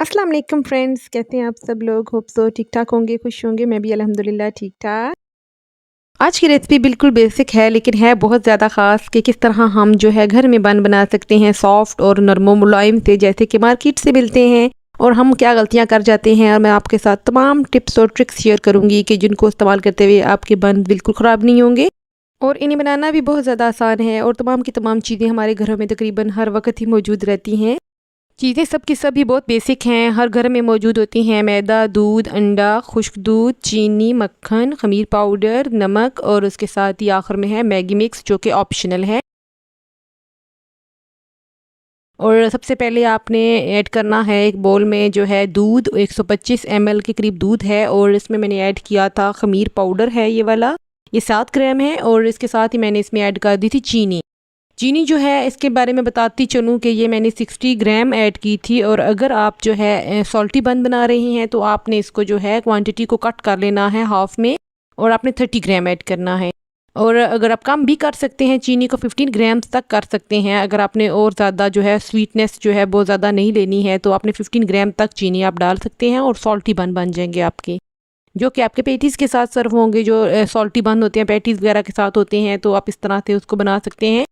अस्सलाम वालेकुम फ्रेंड्स, कैसे हैं आप सब लोग? होप सो ठीक ठाक होंगे, खुश होंगे। मैं भी अल्हम्दुलिल्लाह ठीक ठाक। आज की रेसिपी बिल्कुल बेसिक है लेकिन है बहुत ज़्यादा ख़ास कि किस तरह हम जो है घर में बन बना सकते हैं सॉफ्ट और नरम मुलायम से, जैसे कि मार्केट से मिलते हैं। और हम क्या गलतियां कर जाते हैं, और मैं आपके साथ तमाम टिप्स और ट्रिक्स शेयर करूंगी कि जिनको इस्तेमाल करते हुए आपके बन बिल्कुल ख़राब नहीं होंगे और इन्हें बनाना भी बहुत ज़्यादा आसान है। और तमाम की तमाम चीज़ें हमारे घरों में तकरीबन हर वक्त ही मौजूद रहती हैं। चीज़ें सब की सभी बहुत बेसिक हैं, हर घर में मौजूद होती हैं। मैदा, दूध, अंडा, खुश्क दूध, चीनी, मक्खन, खमीर पाउडर, नमक और उसके साथ ही आखिर में है मैगी मिक्स, जो कि ऑप्शनल है। और सबसे पहले आपने ऐड करना है एक बोल में जो है दूध, 125 ml के करीब दूध है और इसमें मैंने ऐड किया था खमीर पाउडर है ये वाला, ये 7 ग्राम है। और इसके साथ ही मैंने इसमें ऐड कर दी थी चीनी। चीनी जो है इसके बारे में बताती चलूँ कि ये मैंने 60 ग्राम ऐड की थी। और अगर आप जो है सॉल्टी बन बना रही हैं तो आपने इसको जो है क्वांटिटी को कट कर लेना है हाफ में, और आपने 30 ग्राम ऐड करना है। और अगर आप कम भी कर सकते हैं, चीनी को 15 ग्राम तक कर सकते हैं। अगर आपने और ज़्यादा जो है स्वीटनेस जो है बहुत ज़्यादा नहीं लेनी है तो आपने 15 ग्राम तक चीनी आप डाल सकते हैं और सॉल्टी बन बन जाएंगे आपके, जो कि आपके पैटीज़ के साथ सर्व होंगे। जो सॉल्टी बन होते हैं पैटीज़ वगैरह के साथ होते हैं, तो आप इस तरह से उसको बना सकते हैं।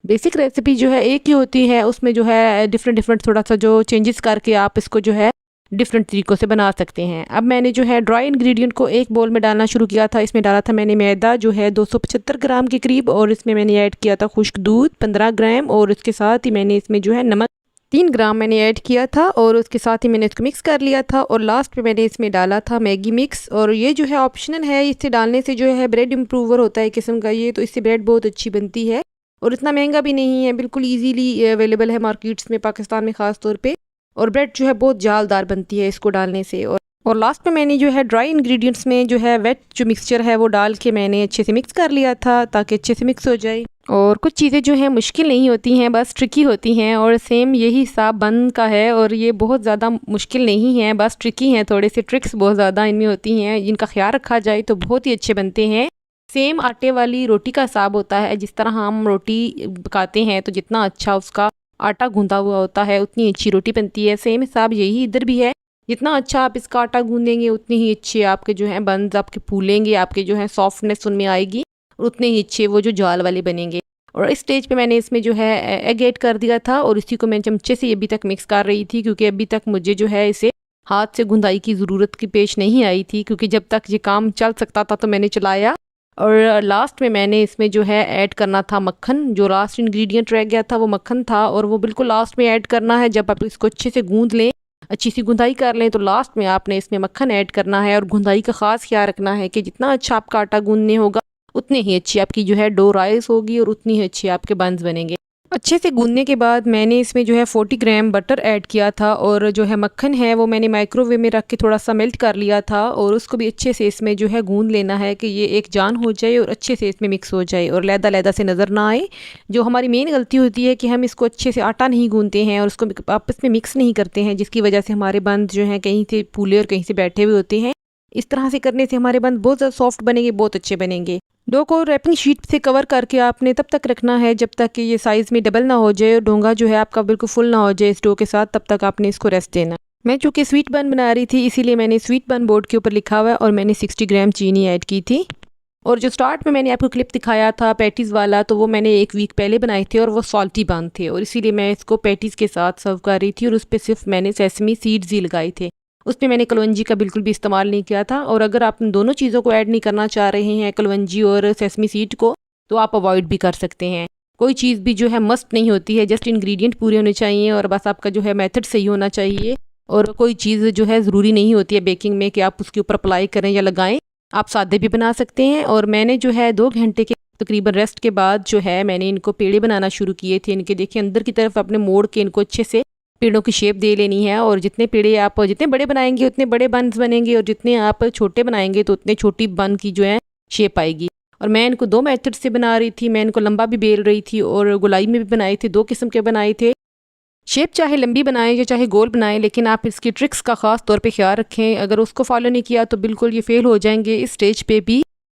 बेसिक रेसिपी जो है एक ही होती है, उसमें जो है डिफरेंट थोड़ा सा जो चेंजेस करके आप इसको जो है डिफरेंट तरीक़ों से बना सकते हैं। अब मैंने जो है ड्राई इंग्रेडिएंट को एक बोल में डालना शुरू किया था। इसमें डाला था मैंने मैदा जो है 275 ग्राम के करीब, और इसमें मैंने ऐड किया था खुश्क दूध 15 ग्राम, और इसके साथ ही मैंने इसमें जो है नमक 3 ग्राम मैंने ऐड किया था, और उसके साथ ही मैंने इसको मिक्स कर लिया था। और लास्ट में मैंने इसमें डाला था मैगी मिक्स, और ये जो है ऑप्शनल है। इसे डालने से जो है ब्रेड इम्प्रूवर होता है किस्म का ये, तो इससे ब्रेड बहुत अच्छी बनती है और इतना महंगा भी नहीं है, बिल्कुल इजीली अवेलेबल है मार्केट्स में, पाकिस्तान में ख़ास तौर पे। और ब्रेड जो है बहुत जालदार बनती है इसको डालने से। और लास्ट में मैंने जो है ड्राई इंग्रेडिएंट्स में जो है वेट जो मिक्सचर है वो डाल के मैंने अच्छे से मिक्स कर लिया था ताकि अच्छे से मिक्स हो जाए। और कुछ चीज़ें जो हैं मुश्किल नहीं होती हैं, बस ट्रिकी होती हैं, और सेम यही हिसाब बन का है। और ये बहुत ज़्यादा मुश्किल नहीं है, बस ट्रिकी हैं, थोड़े से ट्रिक्स बहुत ज़्यादा इनमें होती हैं जिनका ख्याल रखा जाए तो बहुत ही अच्छे बनते हैं। सेम आटे वाली रोटी का हिसाब होता है, जिस तरह हम रोटी पकाते हैं तो जितना अच्छा उसका आटा गूंदा हुआ होता है उतनी अच्छी रोटी बनती है। सेम हिसाब यही इधर भी है, जितना अच्छा आप इसका आटा गूंदेंगे उतनी ही अच्छे आपके जो हैं बंस आपके फूलेंगे, आपके जो है सॉफ्टनेस उनमें आएगी, और उतने ही अच्छे वो जो जाल वाले बनेंगे। और इस स्टेज पे मैंने इसमें जो है एग ऐड कर दिया था, और इसी को मैं चमचे से अभी तक मिक्स कर रही थी, क्योंकि अभी तक मुझे जो है इसे हाथ से गुंदाई की ज़रूरत की पेश नहीं आई थी, क्योंकि जब तक ये काम चल सकता था तो मैंने चलाया। और लास्ट में मैंने इसमें जो है ऐड करना था मक्खन, जो लास्ट इंग्रेडिएंट रह गया था वो मक्खन था, और वो बिल्कुल लास्ट में ऐड करना है। जब आप इसको अच्छे से गूंद लें, अच्छी सी गुंदाई कर लें, तो लास्ट में आपने इसमें मक्खन ऐड करना है। और गुंदाई का ख़ास ख्याल रखना है कि जितना अच्छा आपका आटा गूंदने होगा उतने ही अच्छी आपकी जो है डो राइस होगी और उतनी ही अच्छी आपके बंस बनेंगे। अच्छे से गूंदने के बाद मैंने इसमें जो है 40 ग्राम बटर ऐड किया था, और जो है मक्खन है वो मैंने माइक्रोवेव में रख के थोड़ा सा मेल्ट कर लिया था, और उसको भी अच्छे से इसमें जो है गूंद लेना है कि ये एक जान हो जाए और अच्छे से इसमें मिक्स हो जाए और लैदा लैदा से नज़र ना आए। जो हमारी मेन गलती होती है कि हम इसको अच्छे से आटा नहीं गूंदते हैं और उसको आपस में मिक्स नहीं करते हैं, जिसकी वजह से हमारे बंद जो हैं कहीं से फूले और कहीं से बैठे हुए होते हैं। इस तरह से करने से हमारे बंद बहुत ज़्यादा सॉफ्ट बनेंगे, बहुत अच्छे बनेंगे। डो को रैपिंग शीट से कवर करके आपने तब तक रखना है जब तक कि ये साइज़ में डबल ना हो जाए और डोंगा जो है आपका बिल्कुल फुल ना हो जाए इस डो के साथ, तब तक आपने इसको रेस्ट देना। मैं चूँकि स्वीट बन बना रही थी इसीलिए मैंने स्वीट बन बोर्ड के ऊपर लिखा हुआ है, और मैंने 60 ग्राम चीनी ऐड की थी। और जो स्टार्ट में मैंने आपको क्लिप दिखाया था पैटीज़ वाला, तो वो मैंने एक वीक पहले बनाए थे और वो सॉल्टी बन थे, और इसीलिए मैं इसको पैटीज़ के साथ सर्व कर रही थी। और उस पर सिर्फ मैंने सेसमी सीड्स ही लगाए थे, उसमें मैंने कलवंजी का बिल्कुल भी इस्तेमाल नहीं किया था। और अगर आप दोनों चीज़ों को ऐड नहीं करना चाह रहे हैं, कलवंजी और सेसमी सीड को, तो आप अवॉइड भी कर सकते हैं। कोई चीज़ भी जो है मस्ट नहीं होती है, जस्ट इंग्रेडिएंट पूरे होने चाहिए और बस आपका जो है मेथड सही होना चाहिए। और कोई चीज़ जो है ज़रूरी नहीं होती है बेकिंग में कि आप उसके ऊपर अप्लाई करें या लगाएं, आप सादे भी बना सकते हैं। और मैंने जो है 2 घंटे के तकरीबन रेस्ट के बाद जो है मैंने इनको पेड़े बनाना शुरू किए थे। इनके देखिए अंदर की तरफ अपने मोड़ के इनको अच्छे से पेड़ों की शेप दे लेनी है, और जितने पेड़े आप जितने बड़े बनाएंगे उतने बड़े बन्स बनेंगे, और जितने आप छोटे बनाएंगे तो उतने छोटी बन की जो है शेप आएगी। और मैं इनको 2 मेथड से बना रही थी, मैं इनको लंबा भी बेल रही थी और गोलाई में भी बनाए थे, 2 किस्म के बनाए थे। शेप चाहे लंबी बनाएं या चाहे गोल बनाएं, लेकिन आप इसकी ट्रिक्स का ख़ास तौर पे ख्याल रखें। अगर उसको फॉलो नहीं किया तो बिल्कुल ये फेल हो जाएंगे इस स्टेज पे भी।